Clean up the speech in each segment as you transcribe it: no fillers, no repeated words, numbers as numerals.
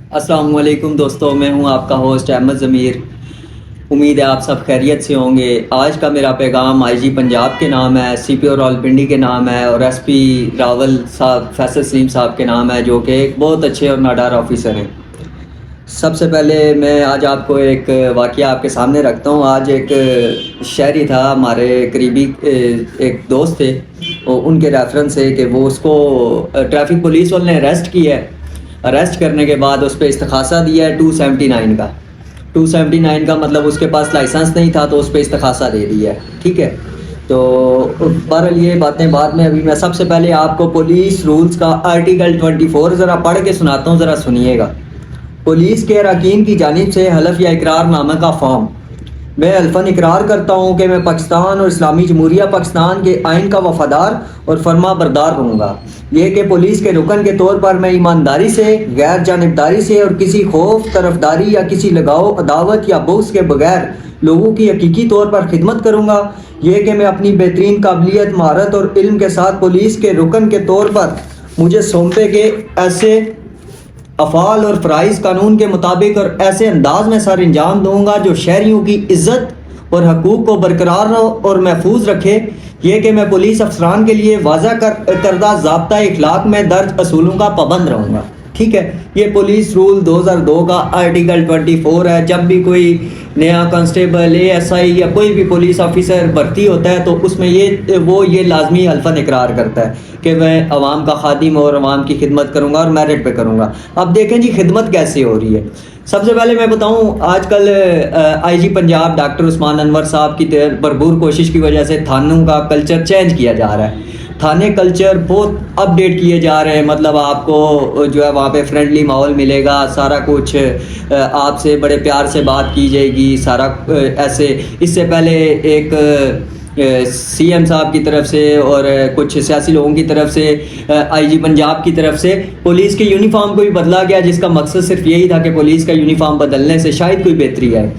السلام علیکم دوستوں، میں ہوں آپ کا ہوسٹ احمد ضمیر۔ امید ہے آپ سب خیریت سے ہوں گے۔ آج کا میرا پیغام آئی جی پنجاب کے نام ہے، سی پی او راولپنڈی کے نام ہے اور ایس پی راول صاحب فیصل سلیم صاحب کے نام ہے، جو کہ ایک بہت اچھے اور ناڈار آفیسر ہیں۔ سب سے پہلے میں آج آپ کو ایک واقعہ آپ کے سامنے رکھتا ہوں۔ آج ایک شہری تھا، ہمارے قریبی ایک دوست تھے، ان کے ریفرنس ہے کہ وہ اس کو ٹریفک پولیس والوں نے اریسٹ کیا ہے۔ اریسٹ کرنے کے بعد اس پہ استغاثہ دیا ہے 279 کا۔ 279 کا مطلب اس کے پاس لائسنس نہیں تھا تو اس پہ استغاثہ دے دیا ہے، ٹھیک ہے۔ تو بہرحال یہ باتیں بعد میں، ابھی میں سب سے پہلے آپ کو پولیس رولز کا آرٹیکل 24 ذرا پڑھ کے سناتا ہوں، ذرا سنیے گا۔ پولیس کے اراکین کی جانب سے حلف یا اقرار نامہ کا فارم۔ میں حلفاً اقرار کرتا ہوں کہ میں پاکستان اور اسلامی جمہوریہ پاکستان کے آئین کا وفادار اور فرما بردار رہوں گا۔ یہ کہ پولیس کے رکن کے طور پر میں ایمانداری سے، غیر جانبداری سے اور کسی خوف، طرفداری یا کسی لگاؤ، عداوت یا بغض کے بغیر لوگوں کی حقیقی طور پر خدمت کروں گا۔ یہ کہ میں اپنی بہترین قابلیت، مہارت اور علم کے ساتھ پولیس کے رکن کے طور پر مجھے سونپے گئے ایسے افعال اور فرائض قانون کے مطابق اور ایسے انداز میں سر انجام دوں گا جو شہریوں کی عزت اور حقوق کو برقرار اور محفوظ رکھے۔ یہ کہ میں پولیس افسران کے لیے واضح کردہ ضابطہ اخلاق میں درج اصولوں کا پابند رہوں گا، ٹھیک ہے۔ یہ پولیس رول 2002 کا آرٹیکل 24 ہے۔ جب بھی کوئی نیا کانسٹیبل، اے ایس آئی یا کوئی بھی پولیس آفیسر بھرتی ہوتا ہے تو اس میں یہ لازمی حلفاً اقرار کرتا ہے کہ میں عوام کا خادم اور عوام کی خدمت کروں گا اور میرٹ پہ کروں گا۔ اب دیکھیں جی خدمت کیسے ہو رہی ہے۔ سب سے پہلے میں بتاؤں، آج کل آئی جی پنجاب ڈاکٹر عثمان انور صاحب کی بھرپور کوشش کی وجہ سے تھانوں کا کلچر چینج کیا جا رہا ہے۔ تھانے کلچر بہت اپ ڈیٹ کیے جا رہے ہیں، مطلب آپ کو جو ہے وہاں پہ فرینڈلی ماحول ملے گا، سارا کچھ آپ سے بڑے پیار سے بات کی جائے گی، سارا ایسے۔ اس سے پہلے ایک سی ایم صاحب کی طرف سے اور کچھ سیاسی لوگوں کی طرف سے آئی جی پنجاب کی طرف سے پولیس کے یونیفارم کو بھی بدلا گیا، جس کا مقصد صرف یہی تھا کہ پولیس کا یونیفارم بدلنے سے شاید کوئی بہتری آئے۔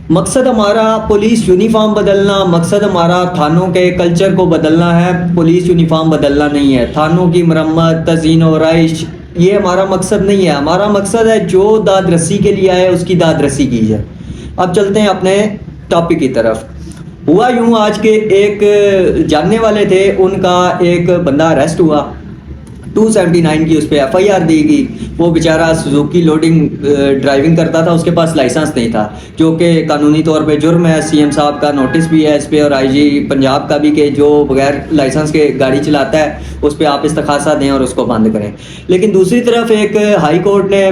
مقصد ہمارا پولیس یونیفارم بدلنا، مقصد ہمارا تھانوں کے کلچر کو بدلنا ہے، پولیس یونیفارم بدلنا نہیں ہے۔ تھانوں کی مرمت، تزئین و آرائش، یہ ہمارا مقصد نہیں ہے۔ ہمارا مقصد ہے جو داد رسی کے لیے آئے اس کی داد رسی کی جائے۔ اب چلتے ہیں اپنے ٹاپک کی طرف۔ ہوا یوں، آج کے ایک جاننے والے تھے، ان کا ایک بندہ اریسٹ ہوا، 279 کی اس پہ ایف آئی آر دی گئی۔ وہ بیچارہ سوزوکی لوڈنگ ڈرائیونگ کرتا تھا، اس کے پاس لائسنس نہیں تھا، جو کہ قانونی طور پہ جرم ہے۔ سی ایم صاحب کا نوٹس بھی ہے اس پہ اور آئی جی پنجاب کا بھی، کہ جو بغیر لائسنس کے گاڑی چلاتا ہے اس پہ آپ استغاثہ دیں اور اس کو بند کریں۔ لیکن دوسری طرف ایک ہائی کورٹ نے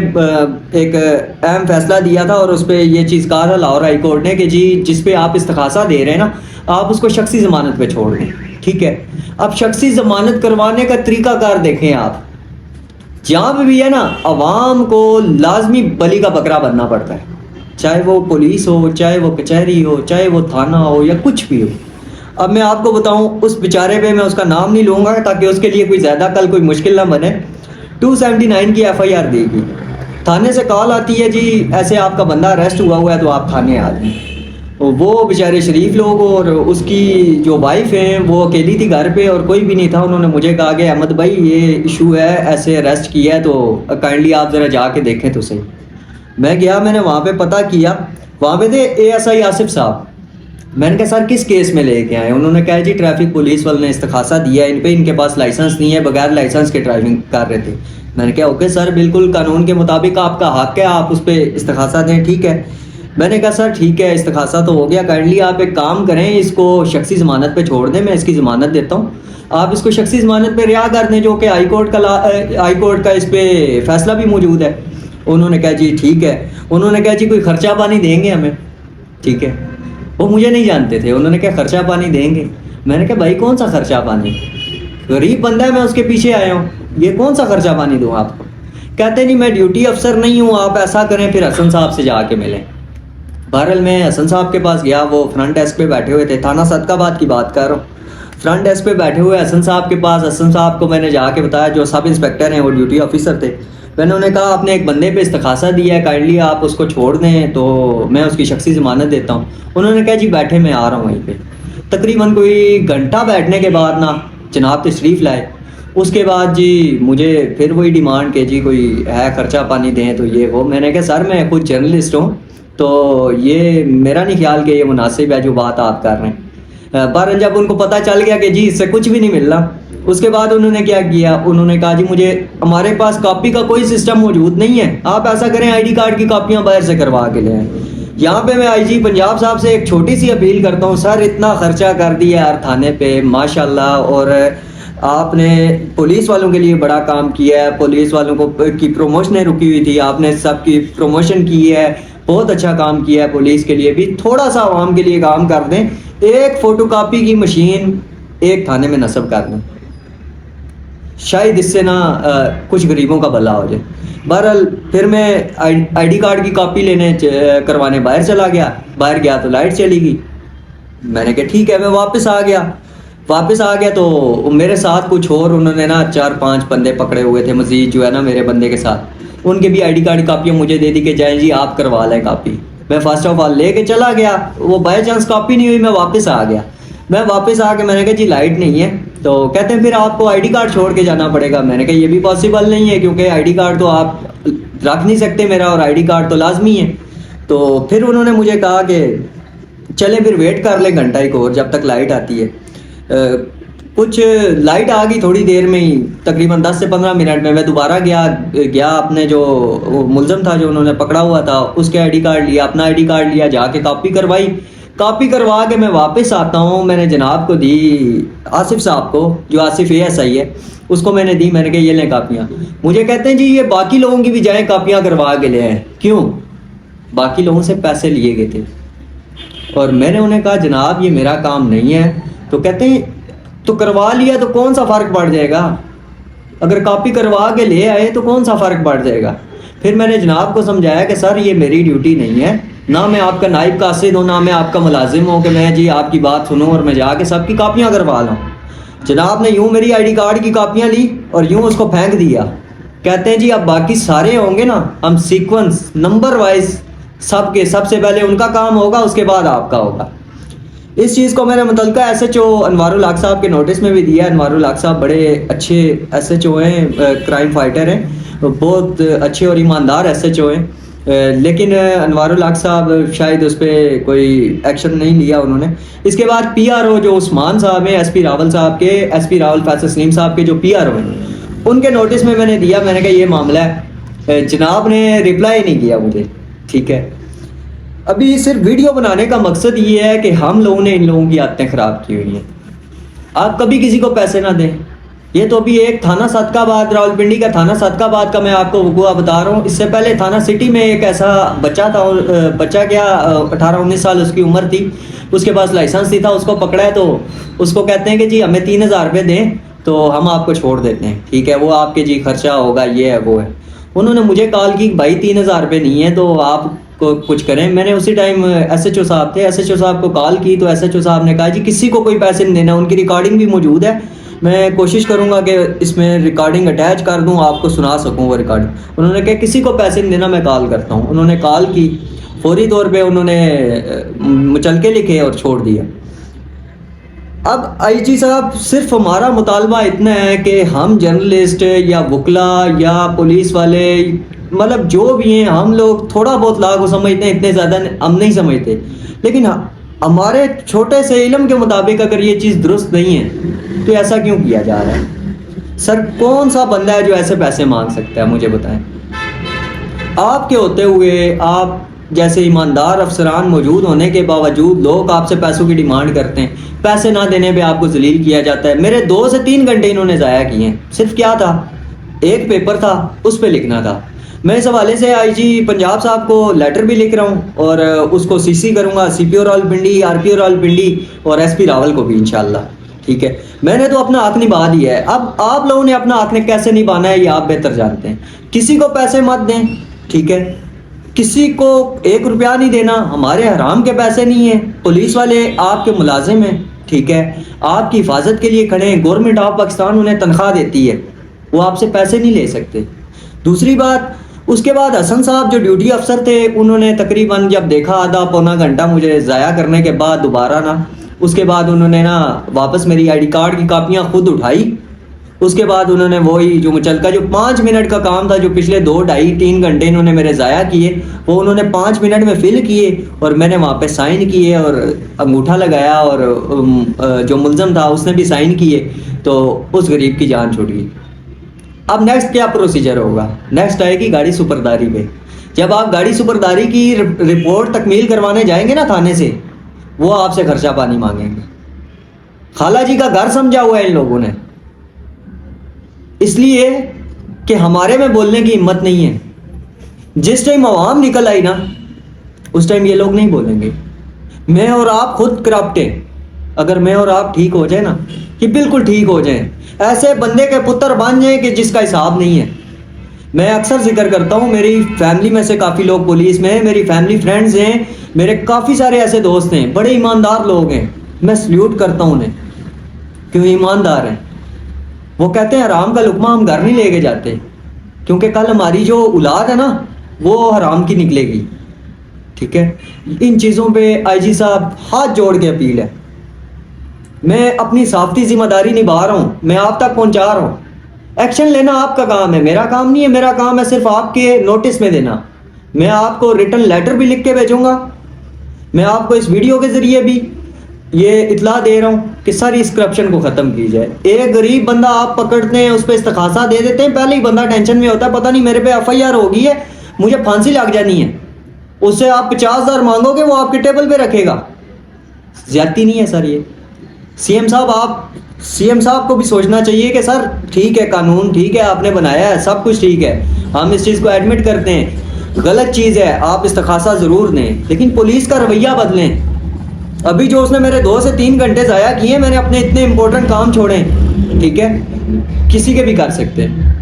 ایک اہم فیصلہ دیا تھا اور اس پہ یہ چیز کہا تھا لاہور ہائی کورٹ نے کہ جی جس پہ آپ استغاثہ دے رہے ہیں نا، آپ اس کو شخصی ضمانت پہ چھوڑ دیں، ٹھیک ہے۔ اب شخصی ضمانت کروانے کا طریقہ کار دیکھیں آپ، جہاں پہ بھی ہے نا، عوام کو لازمی بلی کا بکرا بننا پڑتا ہے، چاہے وہ پولیس ہو، چاہے وہ کچہری ہو، چاہے وہ تھانہ ہو یا کچھ بھی ہو۔ اب میں آپ کو بتاؤں، اس بیچارے پہ میں اس کا نام نہیں لوں گا تاکہ اس کے لیے کوئی زیادہ کل کوئی مشکل نہ بنے۔ 279 کی ایف آئی آر دے گی، تھانے سے کال آتی ہے جی ایسے آپ کا بندہ اریسٹ ہوا ہے تو آپ تھانے آ جائیں۔ وہ بیچارے شریف لوگ اور اس کی جو وائف ہیں وہ اکیلی تھی گھر پہ اور کوئی بھی نہیں تھا۔ انہوں نے مجھے کہا کہ احمد بھائی یہ ایشو ہے، ایسے اریسٹ کیا ہے تو کائنڈلی آپ ذرا جا کے دیکھیں تو صحیح۔ میں گیا، میں نے وہاں پہ پتہ کیا، وہاں پہ تھے اے ایس آئی آصف صاحب۔ میں نے کہا سر کس کیس میں لے کے آئے؟ انہوں نے کہا جی ٹریفک پولیس والوں نے استغاثہ دیا ان پہ، ان کے پاس لائسنس نہیں ہے، بغیر لائسنس کے ڈرائیونگ کر رہے تھے۔ میں نے کہا اوکے سر، بالکل قانون کے مطابق آپ کا حق ہے، آپ اس پہ استغاثہ دیں، ٹھیک ہے۔ میں نے کہا سر ٹھیک ہے، استغاثہ تو ہو گیا، کائنڈلی آپ ایک کام کریں، اس کو شخصی ضمانت پہ چھوڑ دیں، میں اس کی ضمانت دیتا ہوں، آپ اس کو شخصی ضمانت پہ رہا کر دیں، جو کہ ہائی کورٹ کا اس پہ فیصلہ بھی موجود ہے۔ انہوں نے کہا جی ٹھیک ہے۔ انہوں نے کہا جی کوئی خرچہ پانی دیں گے ہمیں، ٹھیک ہے۔ وہ مجھے نہیں جانتے تھے، انہوں نے کہا خرچہ پانی دیں گے۔ میں نے کہا بھائی کون سا خرچہ پانی، غریب بندہ ہے، میں اس کے پیچھے آیا ہوں، یہ کون سا خرچہ پانی دوں آپ کو؟ کہتے نہیں میں ڈیوٹی افسر نہیں ہوں، آپ ایسا کریں پھر حسن صاحب سے جا کے ملیں۔ بہرحال میں حسن صاحب کے پاس گیا، وہ فرنٹ ڈیسک پہ بیٹھے ہوئے تھے، تھانہ صدقہ آباد کی بات کر رہا ہوں، فرنٹ ڈیسک پہ بیٹھے ہوئے حسن صاحب کے پاس۔ حسن صاحب کو میں نے جا کے بتایا، جو سب انسپیکٹر ہیں وہ ڈیوٹی آفیسر تھے، میں نے انہیں کہا آپ نے ایک بندے پہ استغاثہ دیا ہے، کائنڈلی آپ اس کو چھوڑ دیں تو میں اس کی شخصی ضمانت دیتا ہوں۔ انہوں نے کہا جی بیٹھے میں آ رہا ہوں وہیں پہ۔ تقریباً کوئی گھنٹہ بیٹھنے کے بعد نا جناب تشریف لائے۔ اس کے بعد جی مجھے پھر وہی ڈیمانڈ کہ جی کوئی ہے خرچہ پانی دیں تو یہ وہ. میں نے کہا سر میں خود جرنلسٹ ہوں تو یہ میرا نہیں خیال کہ یہ مناسب ہے جو بات آپ کر رہے ہیں. بہرحال جب ان کو پتہ چل گیا کہ جی اس سے کچھ بھی نہیں مل رہا, اس کے بعد انہوں نے کیا کیا, انہوں نے کہا جی مجھے ہمارے پاس کاپی کا کوئی سسٹم موجود نہیں ہے, آپ ایسا کریں آئی ڈی کارڈ کی کاپیاں باہر سے کروا کے لے آئیں. یہاں پہ میں آئی جی پنجاب صاحب سے ایک چھوٹی سی اپیل کرتا ہوں, سر اتنا خرچہ کر دیا ہر تھانے پہ ماشاءاللہ, اور آپ نے پولیس والوں کے لیے بڑا کام کیا ہے, پولیس والوں کو کی پروموشنیں رکی ہوئی تھی, آپ نے سب کی پروموشن کی ہے, بہت اچھا کام کیا ہے پولیس کے لیے بھی. تھوڑا سا عوام کے لیے کام کر دیں, ایک فوٹو کاپی کی مشین ایک تھانے میں نصب کر دیں, شاید اس سے نا کچھ غریبوں کا بھلا ہو جائے. بہرحال پھر میں آئی ڈی کارڈ کی کاپی لینے کروانے باہر چلا گیا. باہر گیا تو لائٹ چلی گئی. میں نے کہا ٹھیک ہے, میں واپس آ گیا تو میرے ساتھ کچھ اور انہوں نے نا 4-5 بندے پکڑے ہوئے تھے مزید جو ہے نا میرے بندے کے ساتھ, ان کے بھی آئی ڈی کارڈ کی کاپیاں مجھے دے دی کہ جائیں جی آپ کروا لیں کاپی. میں فرسٹ آف آل لے کے چلا گیا, وہ بائی چانس کاپی نہیں ہوئی, میں واپس آ گیا. میں واپس آ کے میں نے کہا جی لائٹ نہیں ہے, تو کہتے ہیں پھر آپ کو آئی ڈی کارڈ چھوڑ کے جانا پڑے گا. میں نے کہا یہ بھی پاسبل نہیں ہے کیونکہ آئی ڈی کارڈ تو آپ رکھ نہیں سکتے میرا, اور آئی ڈی کارڈ تو لازمی ہے. تو پھر انہوں نے مجھے کہا کہ چلیں پھر ویٹ کر لیں گھنٹہ ایک اور جب تک لائٹ آتی ہے. کچھ لائٹ آ گئی تھوڑی دیر میں ہی, تقریباً 10 سے 15 منٹ میں. میں دوبارہ گیا اپنے جو ملزم تھا جو انہوں نے پکڑا ہوا تھا اس کے آئی ڈی کارڈ لیا, اپنا آئی ڈی کارڈ لیا, جا کے کاپی کروائی. کاپی کروا کے میں واپس آتا ہوں, میں نے جناب کو دی, آصف صاحب کو جو آصف ASI ہے اس کو میں نے دی. میں نے کہا یہ لیں کاپیاں. مجھے کہتے ہیں جی یہ باقی لوگوں کی بھی جائیں کاپیاں کروا کے لے آئیں. کیوں؟ باقی لوگوں سے پیسے لیے گئے تھے. اور میں نے انہیں کہا جناب یہ میرا کام نہیں ہے. تو کہتے ہیں تو کروا لیا تو کون سا فرق پڑ جائے گا, اگر کاپی کروا کے لے آئے تو کون سا فرق پڑ جائے گا. پھر میں نے جناب کو سمجھایا کہ سر یہ میری ڈیوٹی نہیں ہے, نہ میں آپ کا نائب قاصد ہوں, نہ میں آپ کا ملازم ہوں کہ میں جی آپ کی بات سنوں اور میں جا کے سب کی کاپیاں کروا لوں. جناب نے یوں میری آئی ڈی کارڈ کی کاپیاں لی اور یوں اس کو پھینک دیا. کہتے ہیں جی اب باقی سارے ہوں گے نا, ہم سیکوینس نمبر وائز سب سے پہلے ان کا کام ہوگا, اس کے بعد آپ کا ہوگا. اس چیز کو میں نے متعلقہ SHO انوار الحق صاحب کے نوٹس میں بھی دیا. انوار الحق صاحب بڑے اچھے SHO ہیں, کرائم فائٹر ہیں, بہت اچھے اور ایماندار SHO ہیں, لیکن انوار الحق صاحب شاید اس پہ کوئی ایکشن نہیں لیا انہوں نے. اس کے بعد PRO جو عثمان صاحب ہیں, SP راول صاحب کے, SP راول فیصل سلیم صاحب کے جو PRO ہیں, ان کے نوٹس میں نے دیا. میں نے کہا یہ معاملہ ہے. جناب نے رپلائی نہیں کیا مجھے. ٹھیک ہے, ابھی صرف ویڈیو بنانے کا مقصد یہ ہے کہ ہم لوگوں نے ان لوگوں کی عادتیں خراب کی ہوئی ہیں. آپ کبھی کسی کو پیسے نہ دیں. یہ تو ابھی ایک تھانہ صدقہ آباد, راولپنڈی کا تھانہ صدقہ آباد کا میں آپ کو وقوع بتا رہا ہوں. اس سے پہلے تھانہ سٹی میں ایک ایسا بچہ تھا, بچہ کیا 18-19 سال اس کی عمر تھی, اس کے پاس لائسنس نہیں تھا, اس کو پکڑا ہے تو اس کو کہتے ہیں کہ جی ہمیں 3000 روپے دیں تو ہم آپ کو چھوڑ دیتے ہیں. ٹھیک ہے, وہ آپ کے جی خرچہ ہوگا, یہ ہے وہ ہے. انہوں نے مجھے کال کی بھائی 3000 روپے نہیں ہے تو آپ کو کچھ کریں. میں نے اسی ٹائم SHO صاحب تھے, SHO صاحب کو کال کی تو SHO صاحب نے کہا جی کسی کو کوئی پیسے نہیں دینا. ان کی ریکارڈنگ بھی موجود ہے, میں کوشش کروں گا کہ اس میں ریکارڈنگ اٹیچ کر دوں, آپ کو سنا سکوں وہ ریکارڈنگ. انہوں نے کہا کسی کو پیسے نہیں دینا, میں کال کرتا ہوں. انہوں نے کال کی, فوری طور پہ انہوں نے مچلکے لکھے اور چھوڑ دیا. اب IG صاحب صرف ہمارا مطالبہ اتنا ہے کہ ہم جرنلسٹ یا وکلا یا پولیس والے مطلب جو بھی ہیں, ہم لوگ تھوڑا بہت لا کو سمجھتے ہیں, اتنے زیادہ ہم نہیں سمجھتے, لیکن ہمارے چھوٹے سے علم کے مطابق اگر یہ چیز درست نہیں ہے تو ایسا کیوں کیا جا رہا ہے؟ سر کون سا بندہ ہے جو ایسے پیسے مانگ سکتا ہے, مجھے بتائیں. آپ کے ہوتے ہوئے, آپ جیسے ایماندار افسران موجود ہونے کے باوجود لوگ آپ سے پیسوں کی ڈیمانڈ کرتے ہیں. پیسے نہ دینے پہ آپ کو ذلیل کیا جاتا ہے. میرے 2 سے 3 گھنٹے انہوں نے ضائع کیے ہیں. صرف کیا تھا, ایک پیپر تھا, اس پہ لکھنا تھا. میں اس حوالے سے IG پنجاب صاحب کو لیٹر بھی لکھ رہا ہوں اور اس کو CC کروں گا, CPO راولپنڈی, RPO راولپنڈی اور SP راول کو بھی انشاءاللہ. ٹھیک ہے, میں نے تو اپنا حق نبھا دیا ہے. اب آپ لوگوں نے اپنا حق کیسے نبھانا ہے یہ آپ بہتر جانتے ہیں. کسی کو پیسے مت دیں. ٹھیک ہے, کسی کو 1 روپیہ نہیں دینا. ہمارے حرام کے پیسے نہیں ہیں. پولیس والے آپ کے ملازم ہیں. ٹھیک ہے, آپ کی حفاظت کے لیے کھڑے ہیں. گورنمنٹ آف پاکستان انہیں تنخواہ دیتی ہے, وہ آپ سے پیسے نہیں لے سکتے. دوسری بات, اس کے بعد حسن صاحب جو ڈیوٹی افسر تھے, انہوں نے تقریباً جب دیکھا آدھا پونا گھنٹہ مجھے ضائع کرنے کے بعد دوبارہ نا, اس کے بعد انہوں نے نا واپس میری آئی ڈی کارڈ کی کاپیاں خود اٹھائی اس کے بعد انہوں نے وہی جو مچلکا جو 5 منٹ کا کام تھا، جو پچھلے 2-2.5-3 گھنٹے انہوں نے میرے ضائع کیے، وہ انہوں نے 5 منٹ میں فل کیے، اور میں نے وہاں پہ سائن کیے اور انگوٹھا لگایا، اور جو ملزم تھا اس نے بھی سائن کیے، تو اس غریب کی جان چھوٹ گئی۔ اب نیکسٹ کیا پروسیجر ہوگا؟ نیکسٹ آئے گی گاڑی سپرداری پہ۔ جب آپ گاڑی سپرداری کی رپورٹ تکمیل کروانے جائیں گے نا تھانے سے، وہ آپ سے خرچہ پانی مانگیں گے۔ خالہ جی کا گھر سمجھا ہوا ہے ان لوگوں نے، اس لیے کہ ہمارے میں بولنے کی ہمت نہیں ہے۔ جس ٹائم عوام نکل آئی نا، اس ٹائم یہ لوگ نہیں بولیں گے۔ میں اور آپ خود کرپٹ ہیں، اگر میں اور آپ ٹھیک ہو جائیں نا، کہ بالکل ٹھیک ہو جائیں، ایسے بندے کے پتر بن جائیں کہ جس کا حساب نہیں ہے۔ میں اکثر ذکر کرتا ہوں، میری فیملی میں سے کافی لوگ پولیس میں ہیں، میری فیملی فرینڈز ہیں، میرے کافی سارے ایسے دوست ہیں، بڑے ایماندار لوگ ہیں، میں سلیوٹ کرتا ہوں انہیں، کیوں ایماندار ہیں۔ وہ کہتے ہیں حرام کا لقمہ ہم گھر نہیں لے کے جاتے، کیونکہ کل ہماری جو اولاد ہے نا وہ حرام کی نکلے گی، ٹھیک ہے۔ ان چیزوں پہ آئی جی صاحب ہاتھ جوڑ کے اپیل ہے، میں اپنی صحافتی ذمہ داری نبھا رہا ہوں، میں آپ تک پہنچا رہا ہوں۔ ایکشن لینا آپ کا کام ہے، میرا کام نہیں ہے۔ میرا کام ہے صرف آپ کے نوٹس میں دینا۔ میں آپ کو ریٹن لیٹر بھی لکھ کے بھیجوں گا، میں آپ کو اس ویڈیو کے ذریعے بھی یہ اطلاع دے رہا ہوں کہ ساری اس کرپشن کو ختم کی جائے۔ ایک غریب بندہ آپ پکڑتے ہیں، اس پہ استغاثہ دے دیتے ہیں، پہلے ہی بندہ ٹینشن میں ہوتا ہے، پتہ نہیں میرے پہ FIR ہو گئی ہے، مجھے پھانسی لگ جانی ہے۔ اس سے آپ 50,000 مانگو گے، وہ آپ کے ٹیبل پہ رکھے گا۔ زیادتی نہیں ہے سر یہ؟ سی ایم صاحب کو بھی سوچنا چاہیے کہ سر ٹھیک ہے، قانون ٹھیک ہے، آپ نے بنایا ہے، سب کچھ ٹھیک ہے، ہم اس چیز کو ایڈمٹ کرتے ہیں، غلط چیز ہے، آپ استغاثہ ضرور دیں، لیکن پولیس کا رویہ بدلیں۔ ابھی جو اس نے میرے 2 سے 3 گھنٹے ضائع کیے، میں نے اپنے اتنے امپورٹنٹ کام چھوڑے، ٹھیک ہے، کسی کے بھی کر سکتے ہیں۔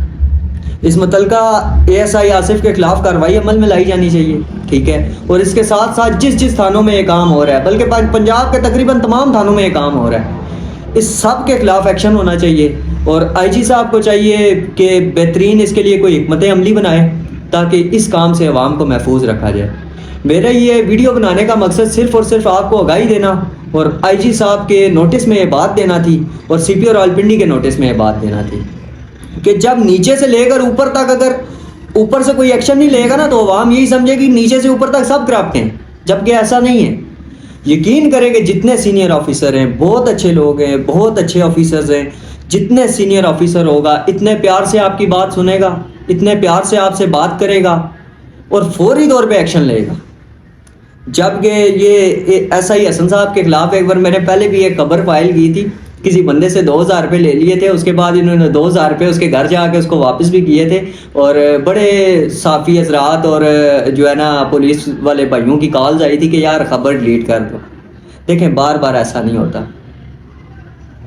اس متعلقہ ASI آصف کے خلاف کارروائی عمل میں لائی جانی چاہیے، ٹھیک ہے، اور اس کے ساتھ ساتھ جس تھانوں میں یہ کام ہو رہا ہے، بلکہ پنجاب کے تقریباً تمام تھانوں میں یہ کام ہو رہا ہے، اس سب کے خلاف ایکشن ہونا چاہیے۔ اور IG صاحب کو چاہیے کہ بہترین اس کے لیے کوئی حکمت عملی بنائے تاکہ اس کام سے عوام کو محفوظ رکھا جائے۔ میرا یہ ویڈیو بنانے کا مقصد صرف اور صرف آپ کو آگاہی دینا اور IG صاحب کے نوٹس میں یہ بات دینا تھی، اور CPO راولپنڈی کے نوٹس میں یہ بات دینا تھی کہ جب نیچے سے لے کر اوپر تک اگر اوپر سے کوئی ایکشن نہیں لے گا نا، تو عوام یہی سمجھے کہ نیچے سے اوپر تک سب کرپٹ ہیں، جبکہ ایسا نہیں ہے۔ یقین کریں کہ جتنے سینئر آفیسر ہیں بہت اچھے لوگ ہیں، بہت اچھے آفیسرز ہیں، جتنے سینئر آفیسر ہوگا اتنے پیار سے آپ کی بات سنے گا، اتنے پیار سے آپ سے بات کرے گا اور فوری طور پہ ایکشن لے گا۔ جبکہ یہ SI حسن صاحب کے خلاف ایک بار میں نے پہلے بھی ایک خبر فائل کی تھی، کسی بندے سے 2,000 روپے لے لیے تھے، اس کے بعد انہوں نے 2,000 روپے اس کے گھر جا کے اس کو واپس بھی کیے تھے، اور بڑے صحافی حضرات اور جو ہے نا پولیس والے بھائیوں کی کالز آئی تھی کہ یار خبر ڈیلیٹ کر دو۔ دیکھیں بار بار ایسا نہیں ہوتا،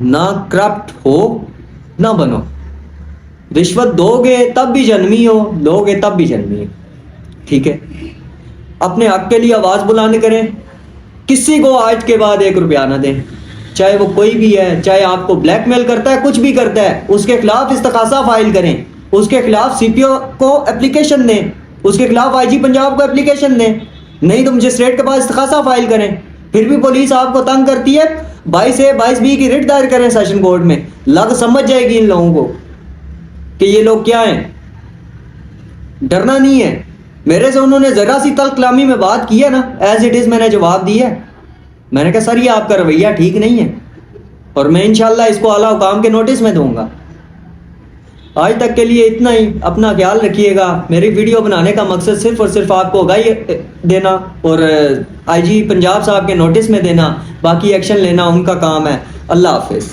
نہ کرپٹ ہو نہ بنو، رشوت دو گے تب بھی جنمی ہو، لو گے تب بھی جنمی ہو، ٹھیک ہے۔ اپنے حق کے لیے آواز بلند کریں، کسی کو آج کے بعد 1 روپیہ نہ دیں، چاہے وہ کوئی بھی ہے، چاہے آپ کو بلیک میل کرتا ہے، کچھ بھی کرتا ہے، اس کے خلاف استغاثہ فائل کریں، اس کے خلاف CPO کو اپلیکیشن دیں، اس کے خلاف IG پنجاب کو اپلیکیشن دیں، نہیں تو مجسٹریٹ کے پاس استغاثہ فائل کریں۔ پھر بھی پولیس آپ کو تنگ کرتی ہے، 22A 22B کی ریٹ دائر کریں سیشن کورٹ میں، لگ سمجھ جائے گی ان لوگوں کو کہ یہ لوگ کیا ہیں۔ ڈرنا نہیں ہے۔ میرے سے انہوں نے ذرا سی تلخ کلامی میں بات کی ہے نا، ایز اٹ از میں نے جواب دی ہے، میں نے کہا سر یہ آپ کا رویہ ٹھیک نہیں ہے، اور میں انشاءاللہ اس کو اعلیٰ حکام کے نوٹس میں دوں گا۔ آج تک کے لیے اتنا ہی، اپنا خیال رکھیے گا۔ میری ویڈیو بنانے کا مقصد صرف اور صرف آپ کو آگاہی دینا اور IG پنجاب صاحب کے نوٹس میں دینا، باقی ایکشن لینا ان کا کام ہے۔ اللہ حافظ۔